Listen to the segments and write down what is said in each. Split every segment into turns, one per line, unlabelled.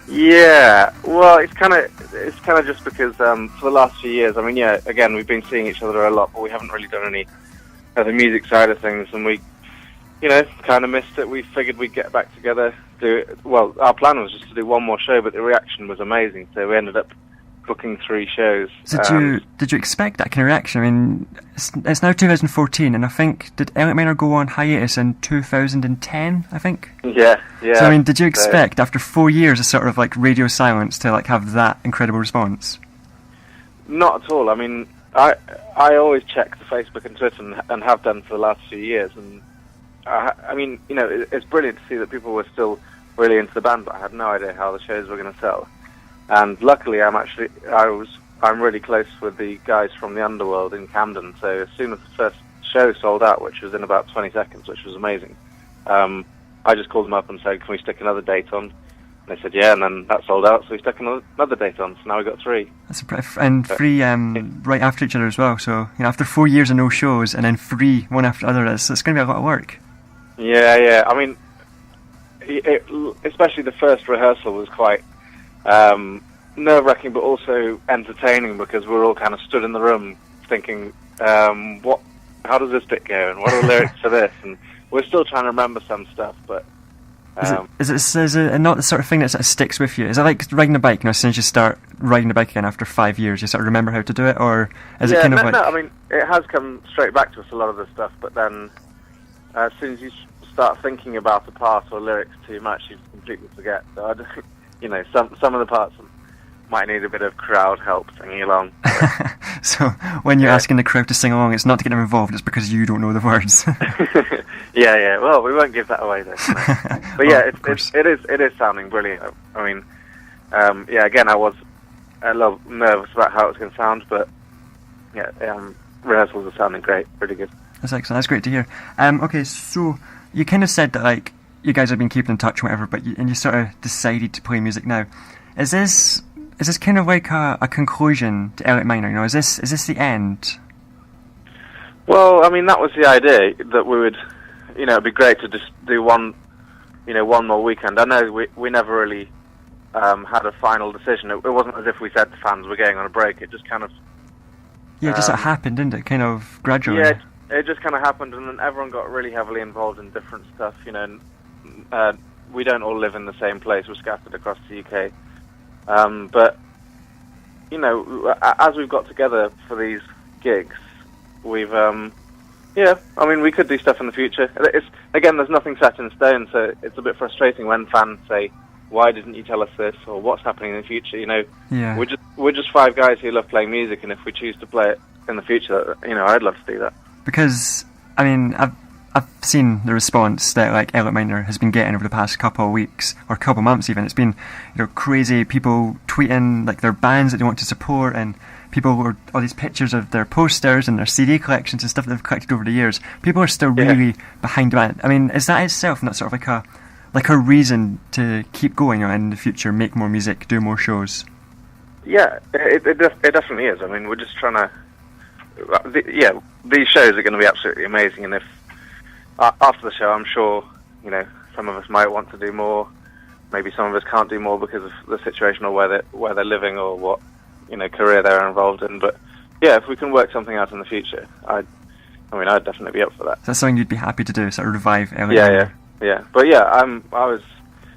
Yeah, well, it's kind of just because for the last few years, I mean, yeah, again, we've been seeing each other a lot, but we haven't really done any of the music side of things, and we, kind of missed it. We figured we'd get back together, well, our plan was just to do one more show, but the reaction was amazing, so we ended up booking 3 shows.
So did you expect that kind of reaction? I mean, it's now 2014, and I think, did Elliot Minor go on hiatus in 2010, I think?
Yeah.
So, I mean, did you expect, after 4 years of sort of, like, radio silence, to, like, have that incredible response?
Not at all. I mean, I always check the Facebook and Twitter and have done for the last few years, and I mean, it's brilliant to see that people were still really into the band, but I had no idea how the shows were going to sell. And luckily, I'm really close with the guys from the Underworld in Camden. So as soon as the first show sold out, which was in about 20 seconds, which was amazing, I just called them up and said, "Can we stick another date on?" And they said, "Yeah," and then that sold out, so we stuck another date on. So now we got 3.
That's and 3 right after each other as well. So after 4 years of no shows, and then 3 one after the other, it's going to be a lot of work.
Yeah. I mean, especially the first rehearsal was quite nerve-wracking, but also entertaining, because we were all kind of stood in the room thinking, how does this bit go, and what are the lyrics to this? And we're still trying to remember some stuff, but...
Is it not the sort of thing that sort of sticks with you? Is it like riding a bike? As soon as you start riding a bike again after 5 years, you sort of remember how to do it, or is it kind of like...
No, I mean, it has come straight back to us, a lot of the stuff, but then as soon as you start thinking about the part or lyrics too much, you completely forget. So some of the parts might need a bit of crowd help singing along.
So when you're asking the crowd to sing along, it's not to get them involved, it's because you don't know the words.
Yeah. Well, we won't give that away though. But yeah, it is sounding brilliant. I mean, again, I was a little nervous about how it was going to sound, but rehearsals are sounding great, pretty good.
That's excellent. That's great to hear. Okay, so you kind of said that, like, you guys have been keeping in touch, whatever, but you sort of decided to play music now. Is this kind of like a conclusion to Elliot Minor? Is this the end?
Well, I mean, that was the idea, that we would, it'd be great to just do one more weekend. I know we never really had a final decision. It wasn't as if we said to fans we're going on a break. It just kind of...
Yeah, it just sort of happened, didn't it? Kind of gradually.
Yeah, it just kind of happened, and then everyone got really heavily involved in different stuff, and we don't all live in the same place. We're scattered across the UK. But, as we've got together for these gigs, we've, we could do stuff in the future. Again, there's nothing set in stone, so it's a bit frustrating when fans say, "Why didn't you tell us this?" or "What's happening in the future?"
Yeah.
We're just 5 guys who love playing music, and if we choose to play it in the future, I'd love to do that.
Because, I mean, I've seen the response that, like, Elliot Minor has been getting over the past couple of weeks, or couple of months even. It's been, crazy, people tweeting, like, their bands that they want to support, and people were all these pictures of their posters and their CD collections and stuff that they've collected over the years. People are still really behind the band. I mean, is that itself not sort of like a reason to keep going in the future, make more music, do more shows?
Yeah, it definitely is. I mean, we're just trying to... these shows are going to be absolutely amazing, and if after the show, I'm sure, some of us might want to do more. Maybe some of us can't do more because of the situation or where they're living or what, career they're involved in. But yeah, if we can work something out in the future, I'd definitely be up for that.
So that's something you'd be happy to do, sort of revive Elliot?
Yeah. But yeah,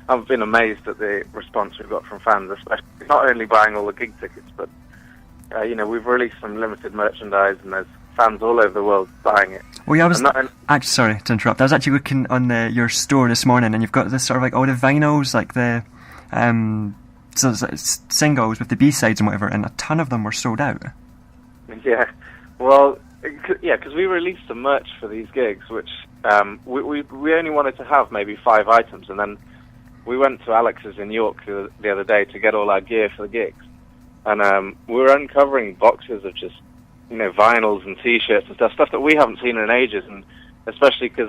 I've been amazed at the response we've got from fans, especially not only buying all the gig tickets, but we've released some limited merchandise, and there's fans all over the world buying it.
Well, yeah, actually, sorry to interrupt. I was actually looking on your store this morning, and you've got this sort of like all the vinyls, like the singles with the B-sides and whatever, and a ton of them were sold out.
Yeah, well, because we released some merch for these gigs, which we only wanted to have maybe 5 items, and then we went to Alex's in York the other day to get all our gear for the gigs, and we were uncovering boxes of just vinyls and T-shirts and stuff that we haven't seen in ages, and especially because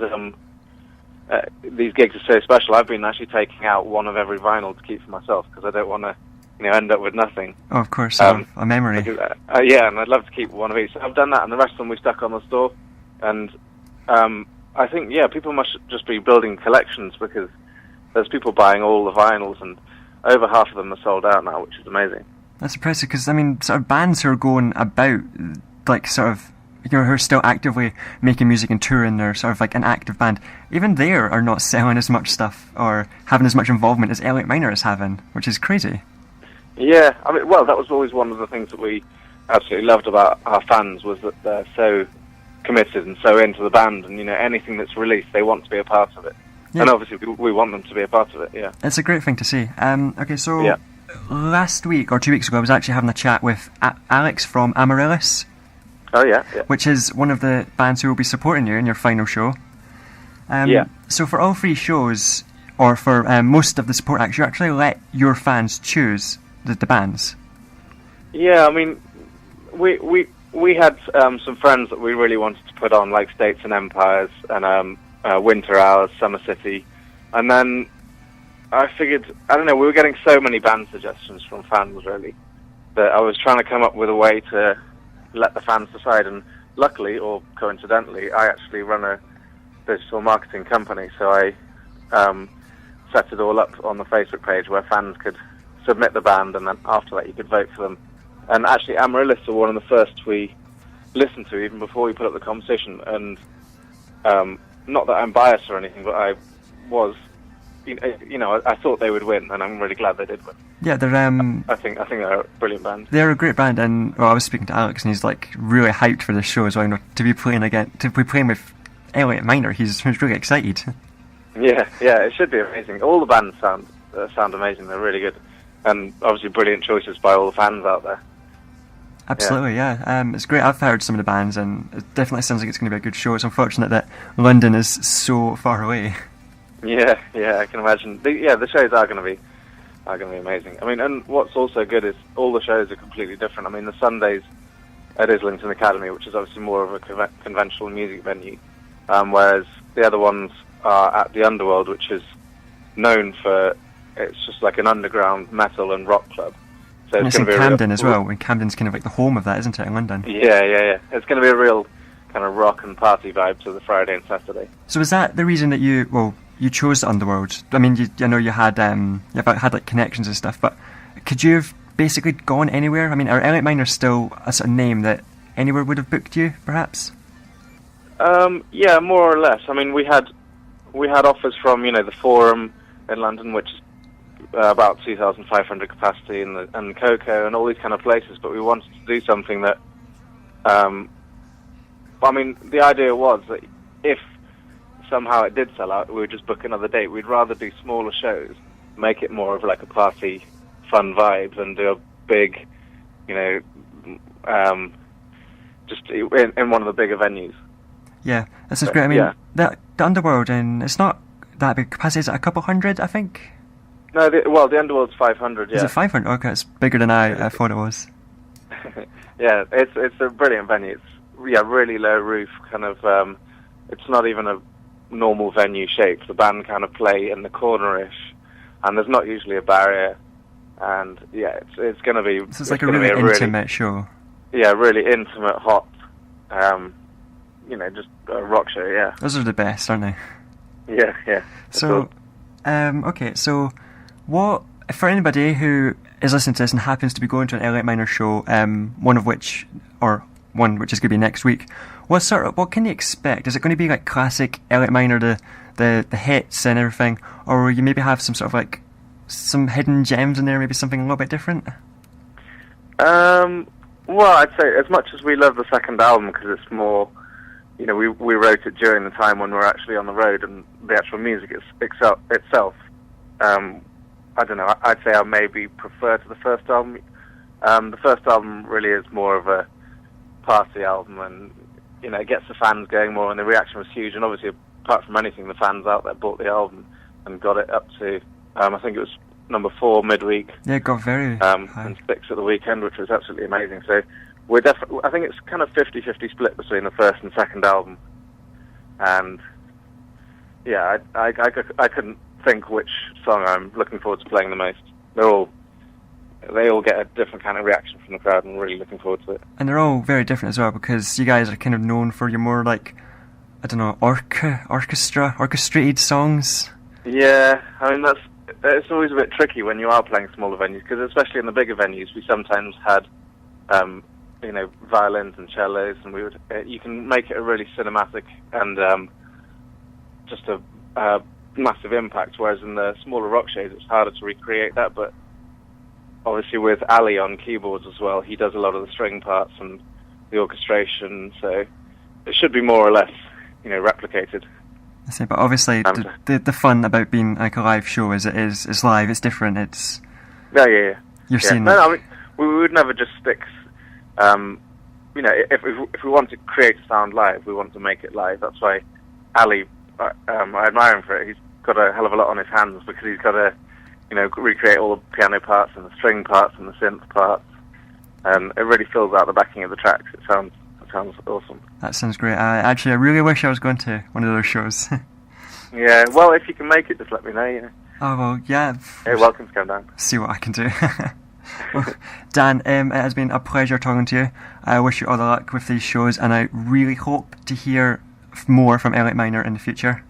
these gigs are so special. I've been actually taking out one of every vinyl to keep for myself, because I don't want to end up with nothing.
Oh, of course, a memory.
Because, and I'd love to keep one of each. So I've done that, and the rest of them we stuck on the store, and I think, people must just be building collections, because there's people buying all the vinyls, and over half of them are sold out now, which is amazing.
That's impressive, because, I mean, sort of bands who are going about, like, sort of, who are still actively making music and touring, they're sort of like an active band, even they are not selling as much stuff or having as much involvement as Elliot Minor is having, which is crazy.
Yeah, I mean, well, that was always one of the things that we absolutely loved about our fans, was that they're so committed and so into the band, and, anything that's released, they want to be a part of it. Yeah. And obviously we want them to be a part of it, yeah.
It's a great thing to see. Okay, so...
Yeah.
Last week or 2 weeks ago, I was actually having a chat with Alex from Amaryllis.
Oh, yeah.
Which is one of the bands who will be supporting you in your final show.
Yeah.
So for all three shows, or for most of the support acts, you actually let your fans choose the bands.
Yeah, I mean, we had some friends that we really wanted to put on, like States and Empires and Winter Hours, Summer City, and then I figured, I don't know, we were getting so many band suggestions from fans, really, that I was trying to come up with a way to let the fans decide, and luckily, or coincidentally, I actually run a digital marketing company, so I set it all up on the Facebook page where fans could submit the band, and then after that you could vote for them. And actually, Amaryllis were one of the first we listened to, even before we put up the competition, and not that I'm biased or anything, but I was... I thought they would win, and I'm really glad they did win.
Yeah, they're.
I think they're a brilliant band.
They're a great band, and I was speaking to Alex, and he's like really hyped for this show as well. To be playing with Elliot Minor, he's really excited.
Yeah, it should be amazing. All the bands sound amazing. They're really good, and obviously brilliant choices by all the fans out there.
Absolutely, yeah. It's great. I've heard some of the bands, and it definitely sounds like it's going to be a good show. It's unfortunate that London is so far away.
Yeah, I can imagine. The shows are going to be amazing. I mean, and what's also good is all the shows are completely different. I mean, the Sundays at Islington Academy, which is obviously more of a conventional music venue, whereas the other ones are at the Underworld, which is known for, it's just like an underground metal and rock club. So
and it's in Camden as well, and Camden's kind of like the home of that, isn't it, in London?
Yeah. It's going to be a real kind of rock and party vibe to the Friday and Saturday.
So is that the reason that you chose the Underworld? I mean, I know you had like connections and stuff, but could you have basically gone anywhere? I mean, are Elliot Minor still a sort of name that anywhere would have booked you, perhaps?
Yeah, more or less. I mean, we had offers from the Forum in London, which is about 2,500 capacity, and Coco and all these kind of places. But we wanted to do something that, I mean, the idea was that if somehow it did sell out, we would just book another date. We'd rather do smaller shows, make it more of like a party, fun vibe, than do a big, just in one of the bigger venues.
Yeah, this is great. I mean, the Underworld, and it's not that big capacity. Is it a couple hundred, I think?
No, the Underworld's 500, yeah.
Is it 500? Okay, it's bigger than I thought it was.
Yeah, it's a brilliant venue. It's really low roof, kind of, it's not even a normal venue shape. The band kind of play in the corner-ish, and there's not usually a barrier, and it's going to be...
So it's like a really intimate show. Yeah,
really intimate, hot, just a rock show, yeah.
Those are the best, aren't they?
Yeah.
So, okay, so what, for anybody who is listening to this and happens to be going to an Elliot Minor show, one which is going to be next week, what can you expect? Is it going to be like classic Elliot Minor, the hits and everything, or will you maybe have some sort of like some hidden gems in there, maybe something a little bit different?
Well, I'd say as much as we love the second album, because it's more, we wrote it during the time when we're actually on the road, and the actual music itself, I don't know, I'd say I maybe prefer to the first album. The first album really is more of a party album, and it gets the fans going more, and the reaction was huge. And obviously, apart from anything, the fans out there bought the album and got it up to, I think it was number 4 midweek.
Yeah, it got very high.
And 6 at the weekend, which was absolutely amazing. So we're definitely, I think it's kind of 50-50 split between the first and second album. And yeah, I couldn't think which song I'm looking forward to playing the most. They all get a different kind of reaction from the crowd, and I'm really looking forward to it.
And they're all very different as well, because you guys are kind of known for your more like, I don't know, orchestrated songs.
Yeah, I mean it's always a bit tricky when you are playing smaller venues, because especially in the bigger venues, we sometimes had, violins and cellos, and we would. You can make it a really cinematic and just a massive impact. Whereas in the smaller rock shows, it's harder to recreate that. But obviously, with Ali on keyboards as well, he does a lot of the string parts and the orchestration, so it should be more or less, replicated.
I see, but obviously the fun about being like a live show is it's live, it's different, it's...
Yeah.
You've seen...
No, I mean, we would never just stick... if we want to create sound live, we want to make it live. That's why Ali, I admire him for it. He's got a hell of a lot on his hands, because he's got to, recreate all the piano parts and the string parts and the synth parts. And it really fills out the backing of the tracks. It sounds awesome.
That sounds great. I really wish I was going to one of those shows.
Yeah, well, if you can make it, just let me know.
Oh, well, yeah.
You're welcome to come down.
See what I can do. Well, Dan, it has been a pleasure talking to you. I wish you all the luck with these shows, and I really hope to hear more from Elliot Minor in the future.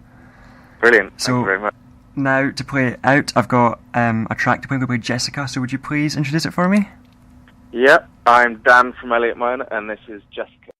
Brilliant.
So,
thank you very much.
Now, to play it out, I've got a track to play. We'll play Jessica, so would you please introduce it for me?
Yep, I'm Dan from Elliot Minor, and this is Jessica.